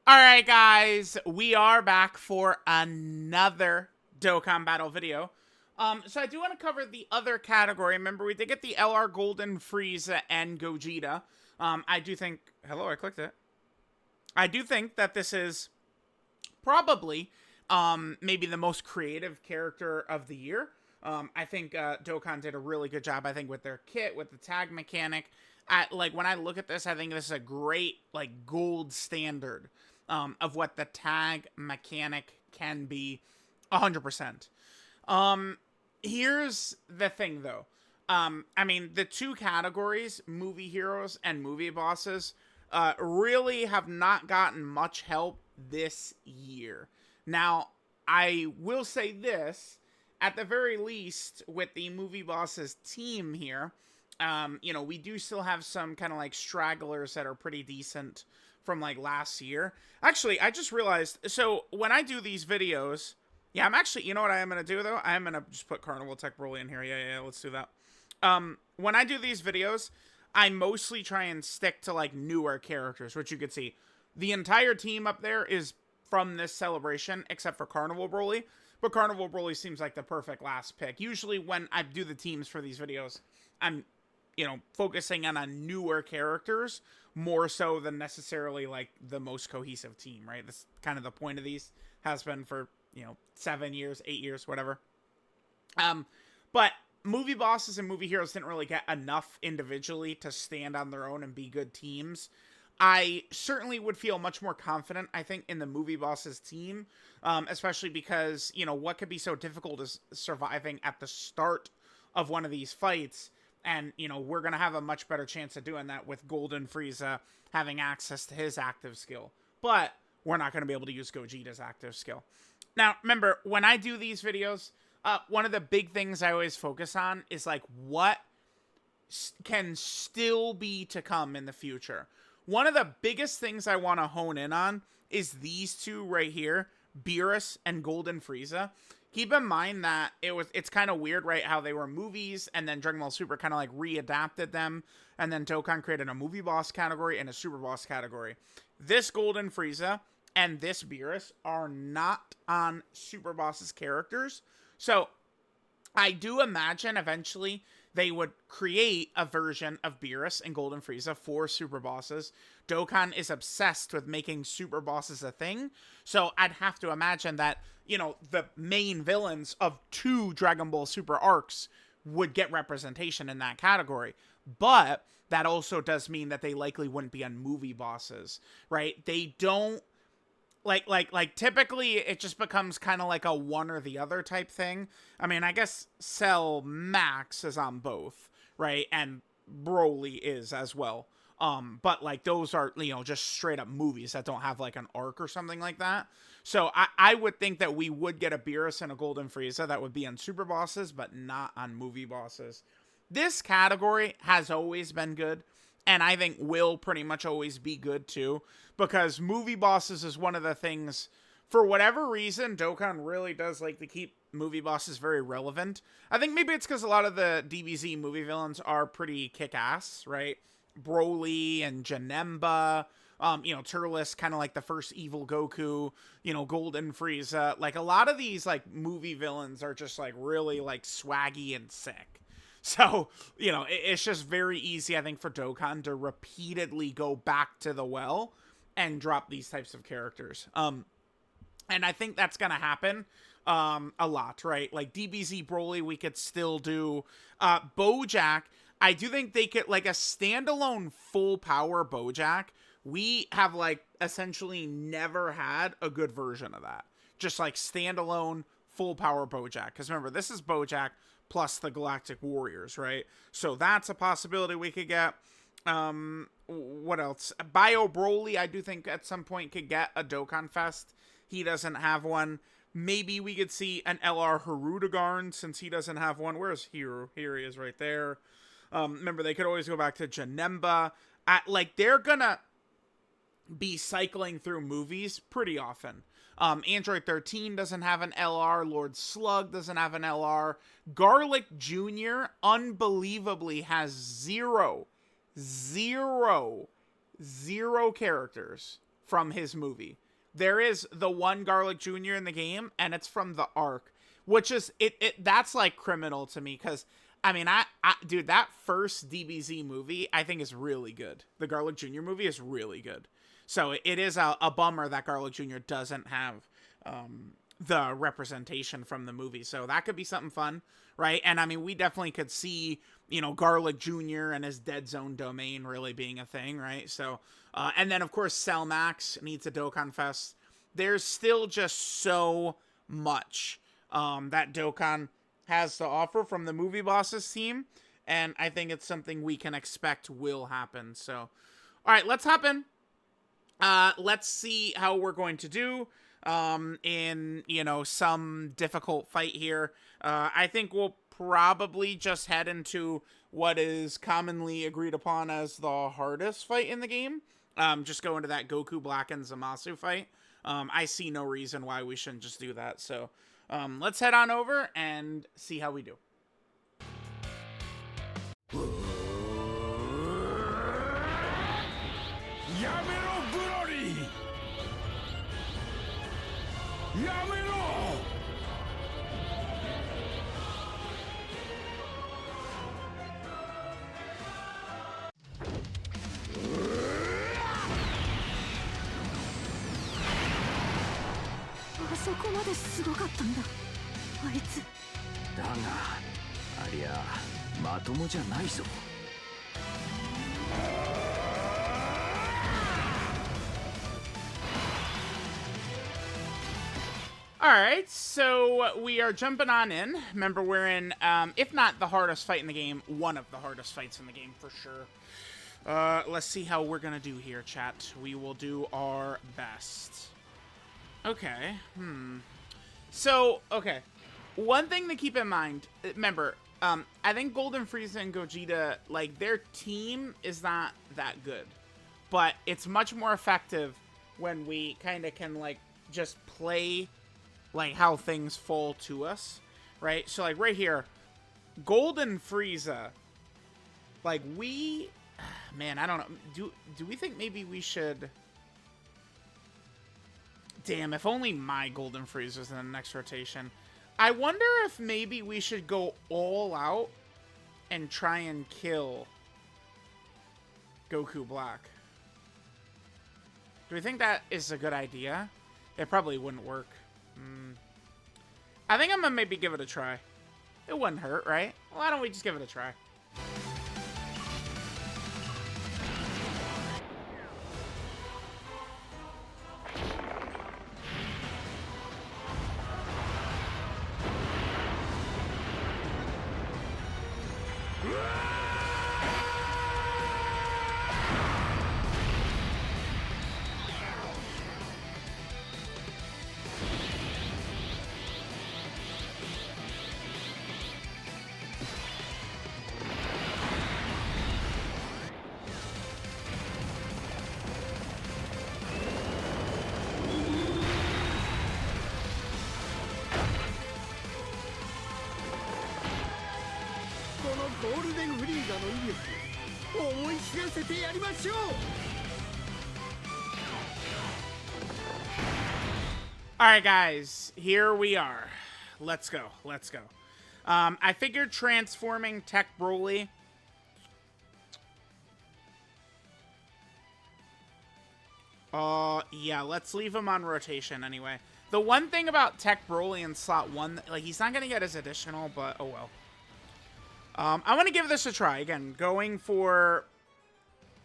Alright guys, we are back for another Dokkan Battle video. So I do want to cover the other category. Remember, we did get the LR Golden, Frieza, and Gogeta. I do think... Hello, I clicked it. I do think that this is probably maybe the most creative character of the year. I think Dokkan did a really good job, I think, with their kit, with the tag mechanic. When I look at this, I think this is a great, gold standard of what the tag mechanic can be 100%. Here's the thing, though. I mean, the two categories, movie heroes and movie bosses, really have not gotten much help this year. Now, I will say this, at the very least, with the movie bosses team here, we do still have some kind of stragglers that are pretty decent from last year. Actually, I just realized, so when I do these videos, yeah, I'm actually, you know what I am going to do though? I am going to just put Carnival Tech Broly in here. Yeah, let's do that. When I do these videos, I mostly try and stick to newer characters, which you could see. The entire team up there is from this celebration, except for Carnival Broly. But Carnival Broly seems like the perfect last pick. Usually when I do the teams for these videos, I'm focusing on newer characters more so than necessarily the most cohesive team, right? That's kind of the point of these, has been for 7 years, 8 years, whatever. But movie bosses and movie heroes didn't really get enough individually to stand on their own and be good teams. I certainly would feel much more confident, I think, in the movie bosses team, especially because, what could be so difficult is surviving at the start of one of these fights. And, we're going to have a much better chance of doing that with Golden Frieza having access to his active skill. But we're not going to be able to use Gogeta's active skill. Now, remember, when I do these videos, one of the big things I always focus on is, what can still be to come in the future. One of the biggest things I want to hone in on is these two right here, Beerus and Golden Frieza. Keep in mind that it's kind of weird, right, how they were movies, and then Dragon Ball Super kind of readapted them, and then Dokkan created a movie boss category and a super boss category. This Golden Frieza and this Beerus are not on super bosses characters, so I do imagine eventually they would create a version of Beerus and Golden Frieza for super bosses. Dokkan is obsessed with making super bosses a thing, so I'd have to imagine that, the main villains of 2 Dragon Ball Super arcs would get representation in that category. But that also does mean that they likely wouldn't be on movie bosses, right? They don't... typically it just becomes kind of like a one or the other type thing. I mean, I guess Cell Max is on both, right? And Broly is as well. But those are, just straight up movies that don't have an arc or something like that. So I would think that we would get a Beerus and a Golden Frieza that would be on super bosses, but not on movie bosses. This category has always been good, and I think will pretty much always be good too, because movie bosses is one of the things, for whatever reason, Dokkan really does like to keep movie bosses very relevant. I think maybe it's because a lot of the DBZ movie villains are pretty kick-ass, right? Broly and Janemba, Turles, kind of like the first evil Goku, Golden Frieza. A lot of these, movie villains are just, really, swaggy and sick. So, it's just very easy, I think, for Dokkan to repeatedly go back to the well and drop these types of characters. And I think that's going to happen a lot, right? DBZ Broly, we could still do. Bojack, I do think they could, a standalone full power Bojack, we have, essentially never had a good version of that. Just, standalone full power Bojack. Because remember, this is Bojack plus the Galactic Warriors, right? So that's a possibility we could get. What else? Bio Broly, I do think at some point could get a Dokkan Fest. He doesn't have one. Maybe we could see an LR Hirudegarn, since he doesn't have one. Where's Hiru? Here he is right there. Remember, they could always go back to Janemba. They're gonna be cycling through movies pretty often. Android 13 doesn't have an LR. Lord Slug doesn't have an LR. Garlic Jr. unbelievably has zero characters from his movie. There is the one Garlic Jr. in the game, and it's from the arc, which is that's like criminal to me, because I mean, dude, that first DBZ movie I think is really good. The Garlic Jr. movie is really good. So it is a bummer that Garlic Jr. doesn't have the representation from the movie. So that could be something fun, right? And I mean, we definitely could see, you know, Garlic Jr. and his Dead Zone domain really being a thing, right? So, and then of course, Cell Max needs a Dokkan Fest. There's still just so much that Dokkan has to offer from the movie bosses team, and I think it's something we can expect will happen. So, all right, let's hop in. Let's see how we're going to do in, you know, some difficult fight here. I think we'll probably just head into what is commonly agreed upon as the hardest fight in the game. Just go into that Goku Black and Zamasu fight. I see no reason why we shouldn't just do that. So let's head on over and see how we do. Alright, so we are jumping on in. Remember, we're in, if not the hardest fight in the game, one of the hardest fights in the game for sure. Let's see how we're gonna do here, chat. We will do our best. Okay, So, okay. One thing to keep in mind, remember, I think Golden Frieza and Gogeta, like, their team is not that good. But it's much more effective when we kind of can, like, just play, like, how things fall to us, right? So, like, right here, Golden Frieza, like, we, man, I don't know. Do we think maybe we should... Damn, if only my Golden Frieza's in the next rotation. I wonder if maybe we should go all out and try and kill Goku Black. Do we think that is a good idea? It probably wouldn't work. I think I'm gonna maybe give it a try. It wouldn't hurt, right? Why don't we just give it a try? Alright guys, here we are. Let's go, let's go. I figured transforming Tech Broly... yeah, let's leave him on rotation anyway. The one thing about Tech Broly in slot 1, like, he's not gonna get his additional, but oh well. I'm gonna give this a try. Again, going for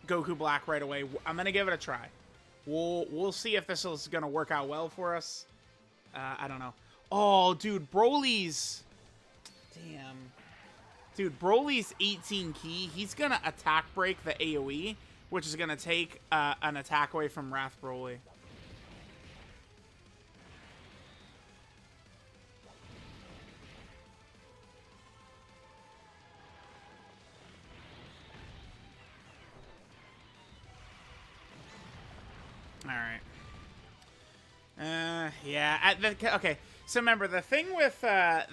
Goku Black right away. I'm gonna give it a try. We'll see if this is gonna work out well for us. I don't know. Oh, dude, Broly's... Damn. Dude, Broly's 18 key. He's gonna attack break the AoE, which is gonna take an attack away from Wrath Broly. Alright. Yeah. Okay, so remember, the thing with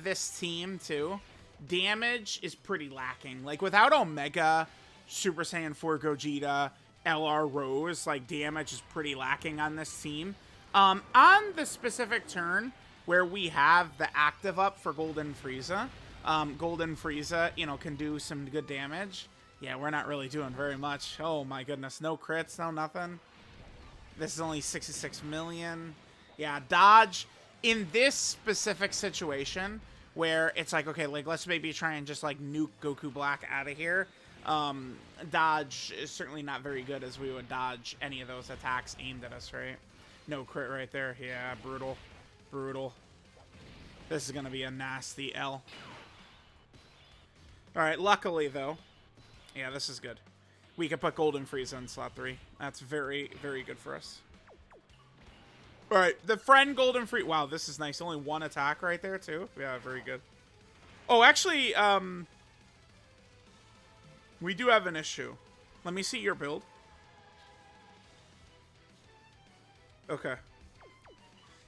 this team, too, damage is pretty lacking. Like, without Omega, Super Saiyan 4 Gogeta, LR Rose, like, damage is pretty lacking on this team. On the specific turn where we have the active up for Golden Frieza, Golden Frieza, you know, can do some good damage. Yeah, we're not really doing very much. Oh my goodness, no crits, no nothing. This is only 66 million. Yeah, dodge in this specific situation where it's like, okay, like, let's maybe try and just, like, nuke Goku Black out of here. Dodge is certainly not very good as we would dodge any of those attacks aimed at us, right? No crit right there. Yeah, brutal. Brutal. This is going to be a nasty L. Alright, luckily, though. Yeah, this is good. We can put Golden Frieza in slot 3. That's very, very good for us. Alright, the friend Golden Frieza. Wow, this is nice. Only one attack right there, too. Yeah, very good. Oh, actually, we do have an issue. Let me see your build. Okay.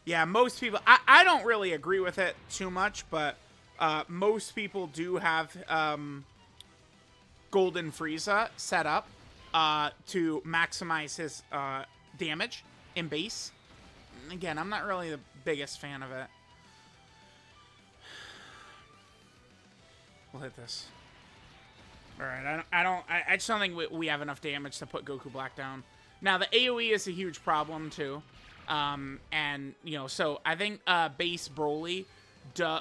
Yeah, most people... I don't really agree with it too much, but most people do have Golden Frieza set up to maximize his damage in base. Again, I'm not really the biggest fan of it. We'll hit this. Alright, I just don't think we have enough damage to put Goku Black down. Now, the AoE is a huge problem, too. And, you know, so I think base Broly,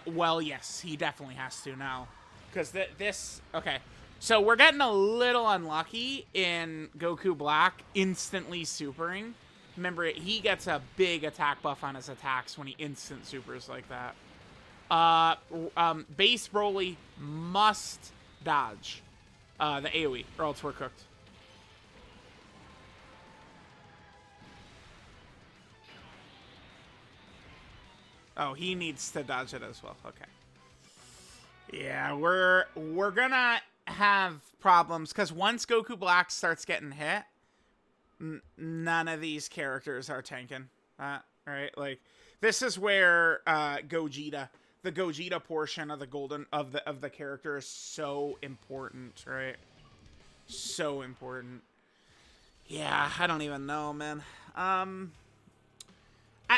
well, yes, he definitely has to now. Because this, okay. So we're getting a little unlucky in Goku Black instantly supering. Remember, he gets a big attack buff on his attacks when he instant supers like that. Base Broly must dodge the AoE, or else we're cooked. Oh, he needs to dodge it as well. Okay. Yeah, we're gonna have problems because once Goku Black starts getting hit, none of these characters are tanking. Right? Like, this is where Gogeta, the Gogeta portion of the golden of the character is so important, right? So important. Yeah, I don't even know, man.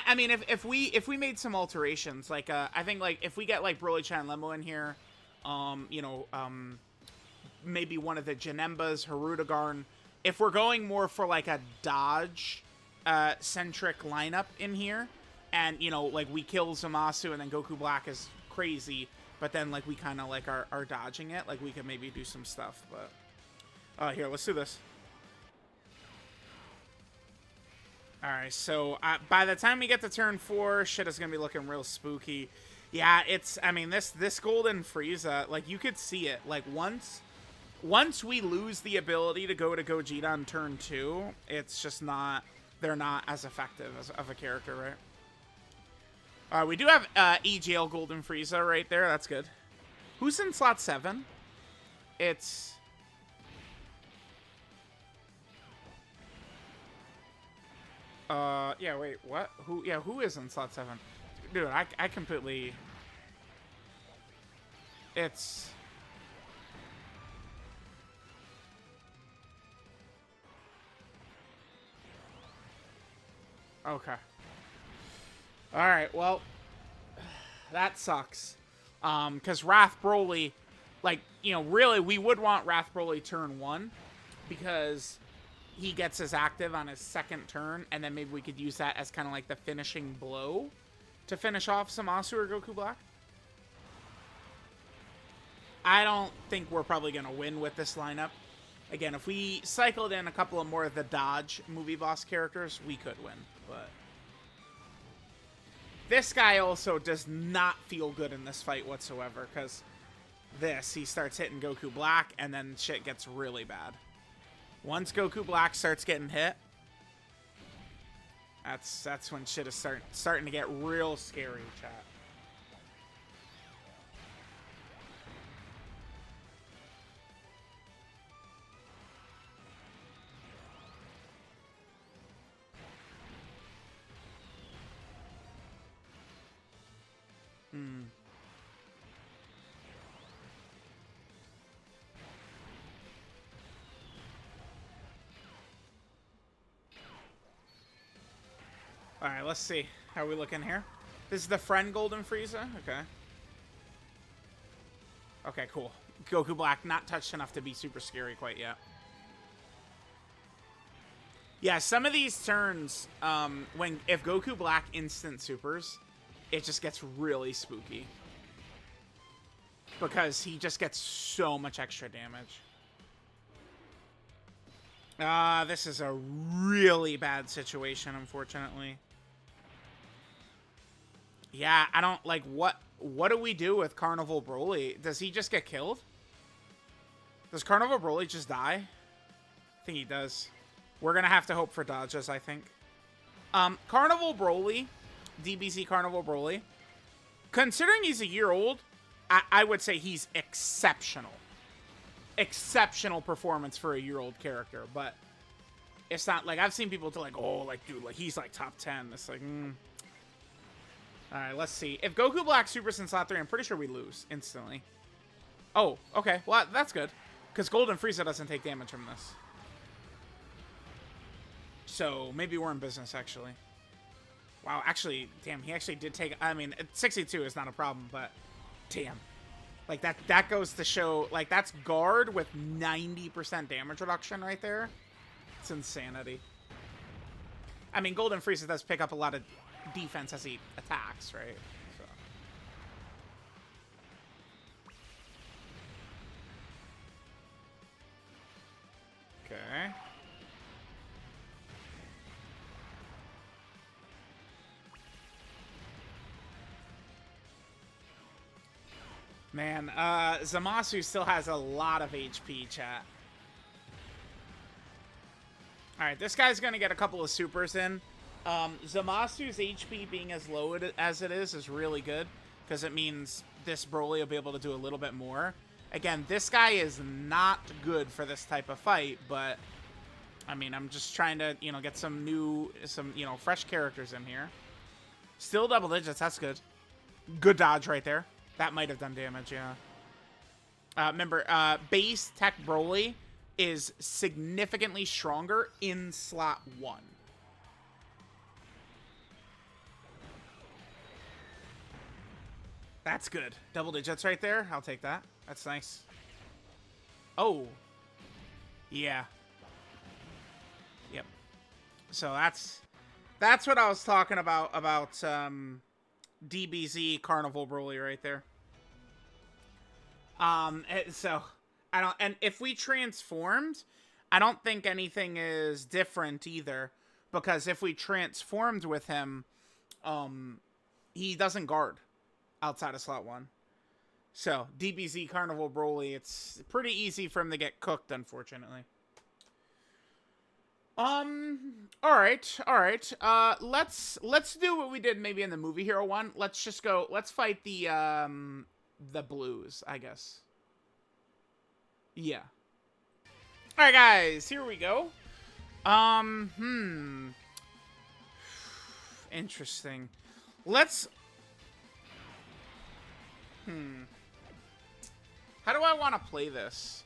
I mean, if we made some alterations, like I think like if we get like Broly Chan Lemo in here, you know, maybe one of the Janembas, Harudagarn. If we're going more for like a dodge centric lineup in here, and you know, like we kill Zamasu and then Goku Black is crazy, but then like we kind of like are dodging it, like we could maybe do some stuff. But here, let's do this. Alright, so by the time we get to turn 4, shit is going to be looking real spooky. Yeah, it's, I mean, this Golden Frieza, like, you could see it. Like, once we lose the ability to go to Gogeta on turn 2, it's just not, they're not as effective of a character, right? We do have EGL Golden Frieza right there. That's good. Who's in slot 7? It's... yeah, wait, what? Who is in slot 7? Dude, I completely... It's... Okay. Alright, well... That sucks. Because Wrath Broly... Like, you know, really, we would want Wrath Broly turn 1. Because... he gets his active on his second turn, and then maybe we could use that as kind of like the finishing blow to finish off Zamasu or Goku Black. I don't think we're probably going to win with this lineup. Again, if we cycled in a couple of more of the dodge movie boss characters, we could win. But this guy also does not feel good in this fight whatsoever, because he starts hitting Goku Black, and then shit gets really bad. Once Goku Black starts getting hit, that's when shit is starting to get real scary, chat. Alright, let's see. How are we looking here? This is the friend Golden Frieza? Okay. Okay, cool. Goku Black, not touched enough to be super scary quite yet. Yeah, some of these turns, if Goku Black instant supers, it just gets really spooky. Because he just gets so much extra damage. This is a really bad situation, unfortunately. Yeah, I don't, like, what do we do with Carnival Broly? Does he just get killed? Does Carnival Broly just die? I think he does. We're gonna have to hope for dodges, I think. Carnival Broly, DBZ Carnival Broly, considering he's a year old, I would say he's exceptional. Exceptional performance for a year-old character, but it's not like I've seen people to like, oh, like, dude, like he's like top 10. It's like, All right, let's see. If Goku Black supers in slot 3, I'm pretty sure we lose instantly. Oh, okay. Well, that's good. Because Golden Frieza doesn't take damage from this. So, maybe we're in business, actually. Wow, actually, damn, he actually did take... I mean, 62 is not a problem, but... Damn. Like, that goes to show... Like, that's guard with 90% damage reduction right there. It's insanity. I mean, Golden Frieza does pick up a lot of defense as he attacks, right? So. Okay. Man, Zamasu still has a lot of HP, chat. Alright, this guy's gonna get a couple of supers in. Zamasu's HP being as low as it is really good, because it means this Broly will be able to do a little bit more. Again, this guy is not good for this type of fight, but, I mean, I'm just trying to, you know, get some fresh characters in here. Still double digits, that's good. Good dodge right there. That might have done damage, yeah. Remember, base Tech Broly is significantly stronger in slot 1. That's good. Double digits right there. I'll take that. That's nice. Oh. Yeah. Yep. So that's what I was talking about DBZ Carnival Broly right there. So I don't, and if we transformed, I don't think anything is different either, because if we transformed with him, he doesn't guard outside of slot 1. So DBZ Carnival Broly, it's pretty easy for him to get cooked, unfortunately. All right. Let's do what we did maybe in the Movie Hero one. Let's just go, let's fight the blues, I guess. Yeah. All right, guys, here we go. Interesting. Let's, how do I want to play this?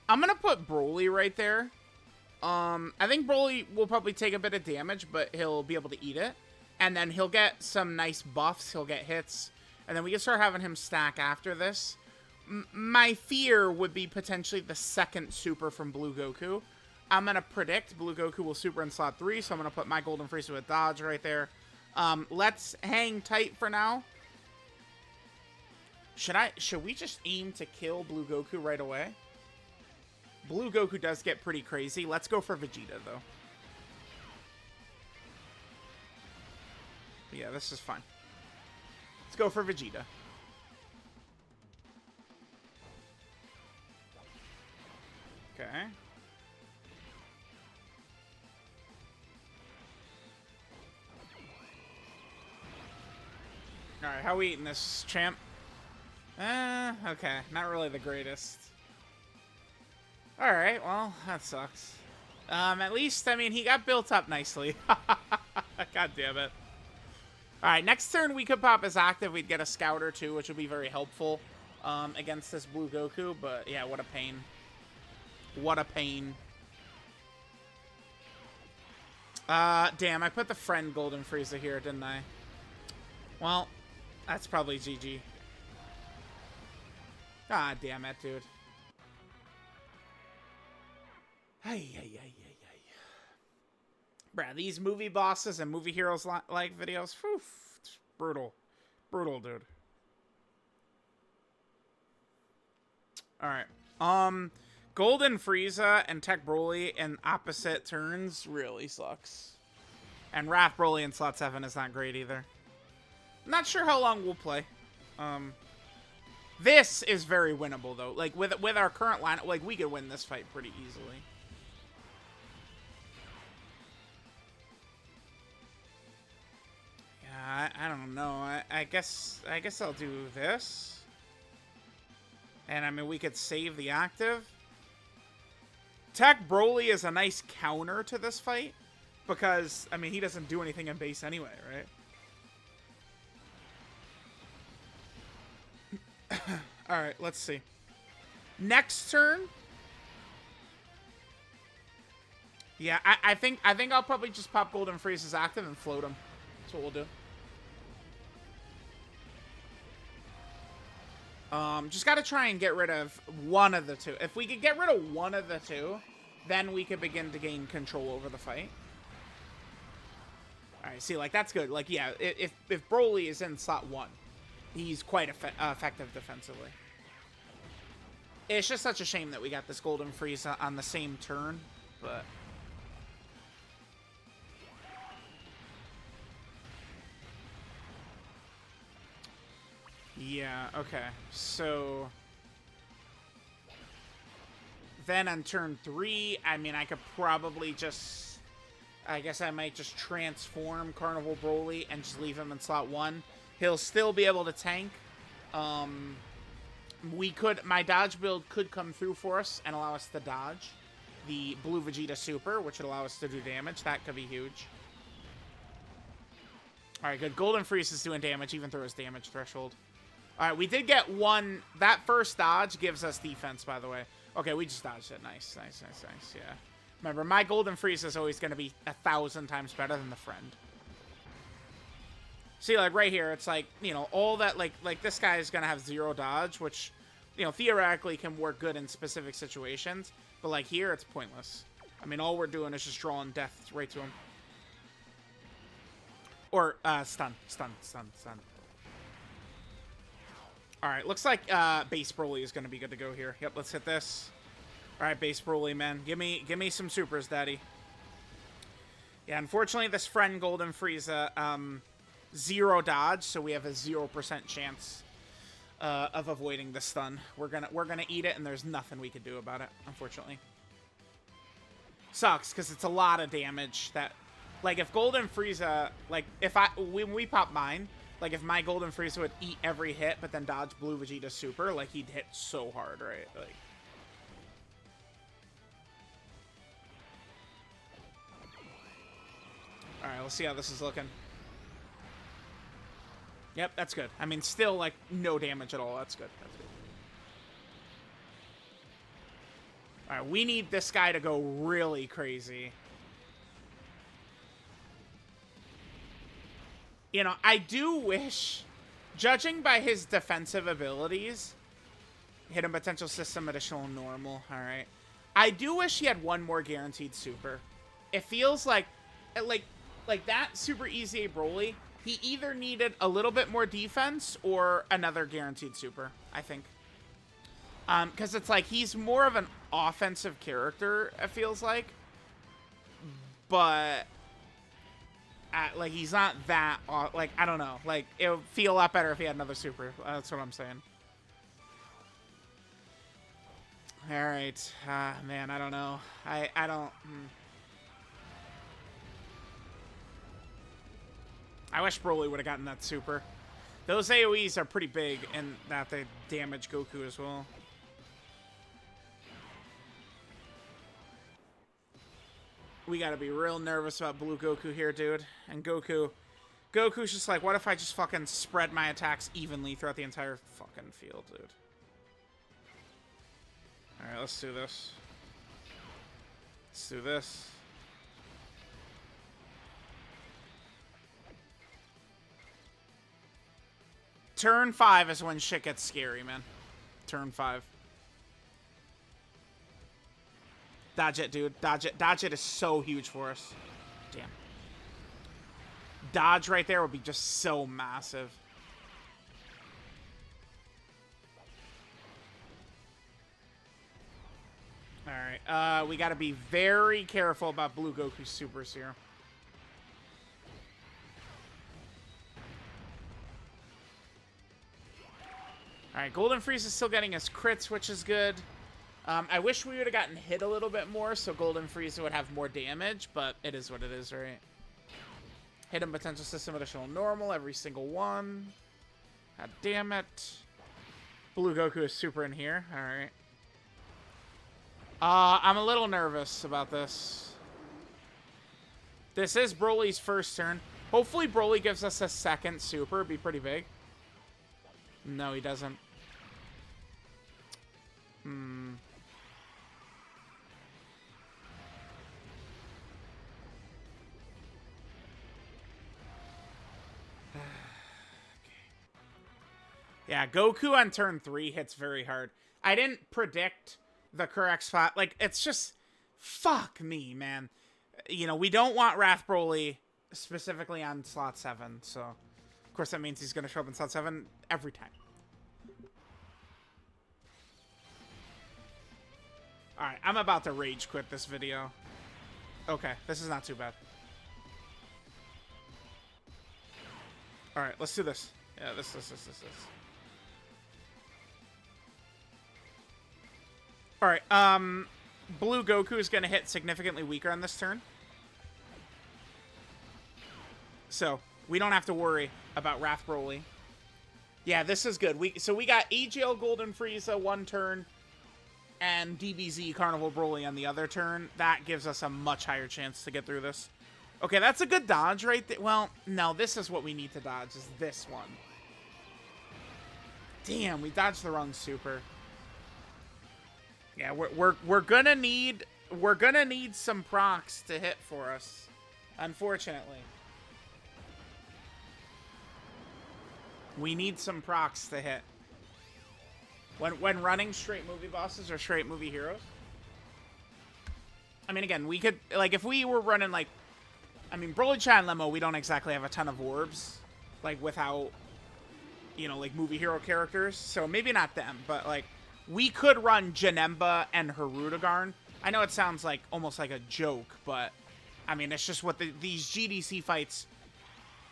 I'm going to put Broly right there. I think Broly will probably take a bit of damage, but he'll be able to eat it. And then he'll get some nice buffs. He'll get hits. And then we can start having him stack after this. My fear would be potentially the second super from Blue Goku. I'm going to predict Blue Goku will super in slot 3, so I'm going to put my Golden Frieza with dodge right there. Let's hang tight for now. Should we just aim to kill Blue Goku right away? Blue Goku does get pretty crazy. Let's go for Vegeta, though. Yeah, this is fine. Let's go for Vegeta. Okay. Alright, how are we eating this, champ? Okay. Not really the greatest. Alright, well, that sucks. At least, I mean, he got built up nicely. God damn it. Alright, next turn we could pop his active. We'd get a scout or two, which would be very helpful against this Blue Goku. But, yeah, what a pain. What a pain. Damn, I put the friend Golden Frieza here, didn't I? Well, that's probably GG. Ah, damn it, dude. Hey. Bruh, these movie bosses and movie heroes like videos, whew, brutal. Brutal, dude. Alright. Golden Frieza and Tech Broly in opposite turns really sucks. And Raph Broly in slot 7 is not great either. Not sure how long we'll play. This is very winnable though. Like with our current lineup, like we could win this fight pretty easily. Yeah, I don't know. I guess I'll do this. And I mean we could save the active. Tech Broly is a nice counter to this fight because I mean he doesn't do anything in base anyway, right? Alright, let's see. Next turn. Yeah, I think I'll probably just pop Golden Frieza's active and float him. That's what we'll do. Just gotta try and get rid of one of the two. If we could get rid of one of the two, then we could begin to gain control over the fight. Alright, see, like, that's good. Like, yeah, if Broly is in slot 1, he's quite effective defensively. It's just such a shame that we got this Golden Frieza on the same turn, but... Yeah, okay. So... Then on turn 3, I mean, I could probably just... I guess I might just transform Carnival Broly and just leave him in slot 1. He'll still be able to tank. My dodge build could come through for us and allow us to dodge the Blue Vegeta Super, which would allow us to do damage. That could be huge. Alright, good. Golden Frieza's doing damage, even through his damage threshold. Alright, we did get one. That first dodge gives us defense, by the way. Okay, we just dodged it. Nice, yeah. Remember, my Golden Frieza is always going to be 1,000 times better than the friend. See, like, right here, it's like, you know, all that, like this guy is going to have 0 dodge, which, you know, theoretically can work good in specific situations. But, like, here, it's pointless. I mean, all we're doing is just drawing death right to him. Or, stun. Alright, looks like, base Broly is going to be good to go here. Yep, let's hit this. Alright, base Broly, man. Give me some supers, daddy. Yeah, unfortunately, this friend Golden Frieza, 0 dodge, so we have a 0% chance of avoiding the stun. We're gonna eat it, and there's nothing we could do about it, unfortunately. Sucks, because it's a lot of damage that... Like, if Golden Frieza... Like, when we pop mine... Like, if my Golden Frieza would eat every hit, but then dodge Blue Vegeta Super, like, he'd hit so hard, right? Like... Alright, let's see how this is looking. Yep, that's good. I mean, still, like, no damage at all. That's good. That's good. Alright, we need this guy to go really crazy. You know, I do wish, judging by his defensive abilities, hidden potential system, additional normal, alright. I do wish he had one more guaranteed super. It feels like that super easy Broly, he either needed a little bit more defense or another guaranteed super, I think. Because it's like, he's more of an offensive character, it feels like. But... like, he's not that, like, I don't know. Like, it would feel a lot better if he had another super. That's what I'm saying. Alright. Man, I don't know. I don't... I wish Broly would have gotten that super. Those AoEs are pretty big, and that they damage Goku as well. We gotta be real nervous about Blue Goku here, dude. And Goku's just like, what if I just fucking spread my attacks evenly throughout the entire fucking field, dude? Alright, let's do this. Let's do this. turn 5 is when shit gets scary, man. Turn 5. Dodge it, dude. Dodge it. Dodge it is so huge for us. Damn. Dodge right there would be just so massive. Alright, we gotta be very careful about Blue Goku supers here. Alright, Golden Freeze is still getting his crits, which is good. I wish we would have gotten hit a little bit more so Golden Freeze would have more damage, but it is what it is, right? Hidden Potential System, additional normal, every single one. God damn it. Blue Goku is super in here. Alright. I'm a little nervous about this. This is Broly's first turn. Hopefully Broly gives us a second super. It'd be pretty big. No, he doesn't. Yeah, Goku on turn 3 hits very hard. I didn't predict the correct spot. Like, it's just... Fuck me, man. You know, we don't want Wrath Broly specifically on slot 7, so... Of course, that means he's going to show up in slot 7 every time. Alright, I'm about to rage quit this video. Okay, this is not too bad. Alright, let's do this. Yeah, this. Alright, Blue Goku is going to hit significantly weaker on this turn. So, we don't have to worry about Wrath Broly. Yeah, this is good. So we got AGL Golden Frieza one turn, and DBZ Carnival Broly on the other turn. That gives us a much higher chance to get through this. Okay, that's a good dodge right there. Well, no, this is what we need to dodge, is this one. Damn, we dodged the wrong super. Yeah, we're gonna need some procs to hit for us, unfortunately. We need some procs to hit. When running straight movie bosses or straight movie heroes. I mean, again, we could, like, if we were running, like, I mean, Broly, Chai, and Lemo, we don't exactly have a ton of orbs, like, without, you know, like, movie hero characters. So maybe not them, but, like, we could run Janemba and Hirudegarn. I know it sounds like almost like a joke, but, I mean, it's just what these GDC fights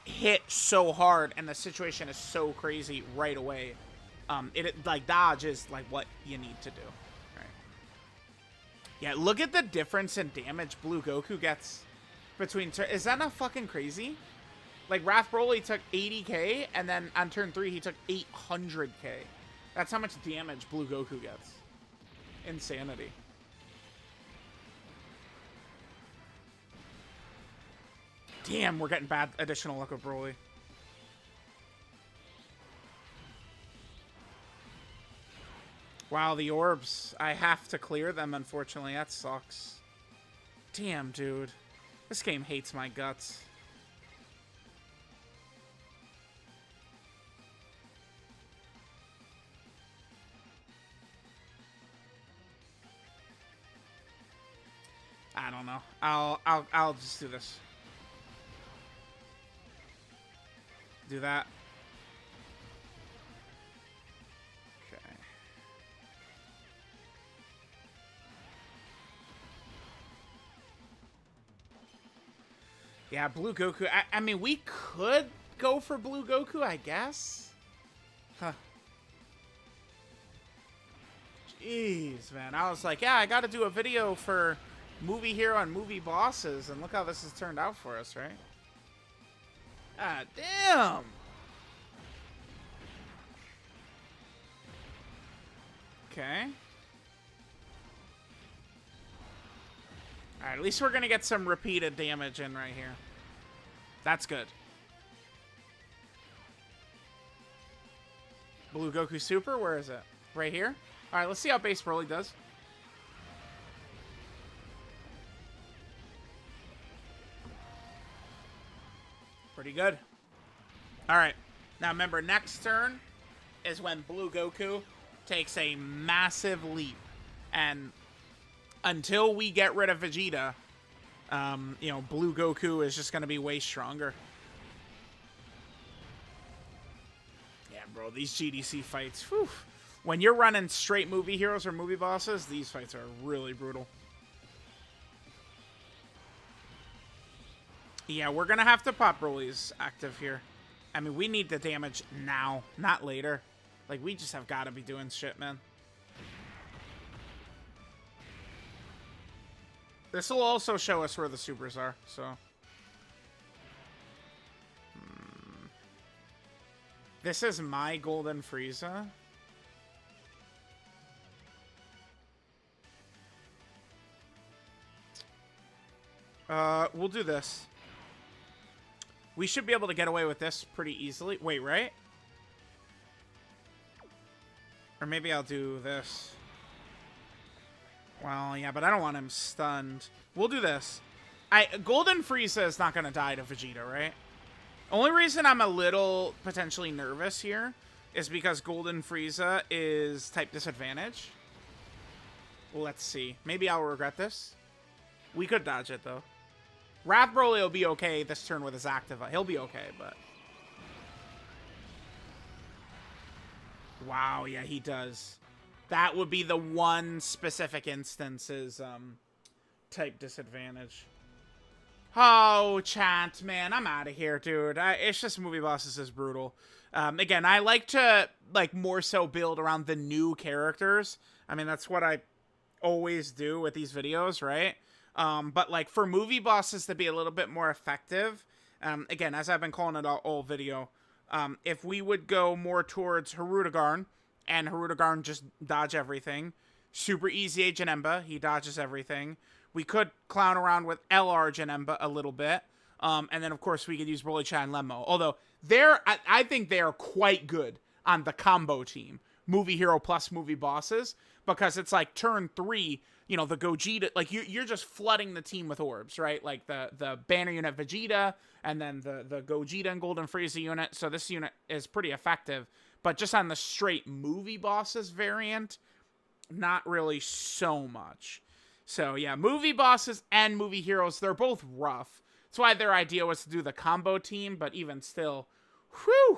hit so hard, and the situation is so crazy right away. Like, dodge is, like, what you need to do. Right. Yeah, look at the difference in damage Blue Goku gets between... Is that not fucking crazy? Like, Wrath Broly took 80k, and then on turn 3, he took 800k. That's how much damage Blue Goku gets. Insanity. Damn, we're getting bad additional luck with Broly. Wow, the orbs. I have to clear them, unfortunately. That sucks. Damn, dude. This game hates my guts. I don't know. I'll just do this. Do that. Okay. Yeah, Blue Goku. I mean, we could go for Blue Goku, I guess. Huh. Jeez, man. I was like, yeah, I got to do a video for movie hero and movie bosses, and look how this has turned out for us, right? Ah, damn! Okay. Alright, at least we're gonna get some repeated damage in right here. That's good. Blue Goku Super, where is it? Right here? Alright, let's see how base Broly does. Pretty good. Alright. Now remember, next turn is when Blue Goku takes a massive leap. And until we get rid of Vegeta, you know, Blue Goku is just going to be way stronger. Yeah, bro, these GDC fights, whew. When you're running straight movie heroes or movie bosses, these fights are really brutal. Yeah, we're going to have to pop Broly's active here. I mean, we need the damage now, not later. Like, we just have got to be doing shit, man. This will also show us where the supers are, so. This is my Golden Frieza. We'll do this. We should be able to get away with this pretty easily. Wait, right? Or maybe I'll do this. Well, yeah, but I don't want him stunned. We'll do this. Golden Frieza is not going to die to Vegeta, right? Only reason I'm a little potentially nervous here is because Golden Frieza is type disadvantage. Let's see. Maybe I'll regret this. We could dodge it, though. Wrath Broly will be okay this turn with his Activa. He'll be okay, but... Wow, yeah, he does. That would be the one specific instance is type disadvantage. Oh, chat, man, I'm out of here, dude. It's just movie bosses is brutal. Again, I like to more so build around the new characters. I mean, that's what I always do with these videos, right? But like for movie bosses to be a little bit more effective, again, as I've been calling it all video, if we would go more towards Hirudegarn, and Hirudegarn just dodge everything. Super easy Janemba, he dodges everything. We could clown around with LR Janemba a little bit. And then, of course, we could use Broly-chan and Lemmo. Although, I think they are quite good on the combo team. Movie hero plus movie bosses. Because it's like turn 3, you know, the Gogeta, like you're just flooding the team with orbs, right? Like the banner unit Vegeta, and then the Gogeta and Golden Frieza unit. So this unit is pretty effective. But just on the straight movie bosses variant, not really so much. So yeah, movie bosses and movie heroes, they're both rough. That's why their idea was to do the combo team, but even still, whew.